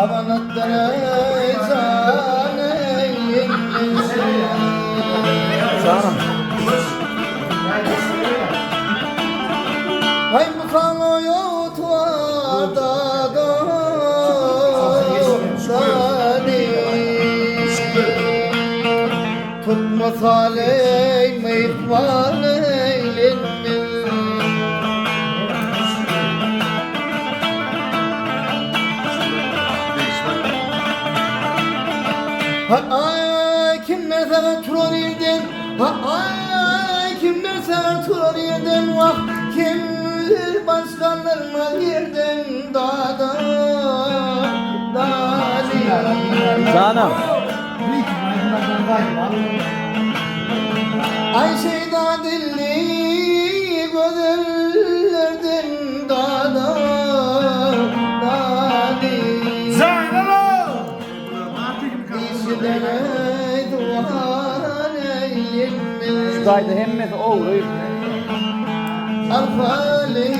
amanat derezane Canım. hay mutano yotuada dani tutma saley meyfaleylin ay kimler sana turan yerden ay kimler sana turan yerden vah kimler başkanlarına yerden dağda dağda Canım. ay şeyda dilli gözlerden dağda dağda Şuradaydı hemmeti oğluyum. Alfali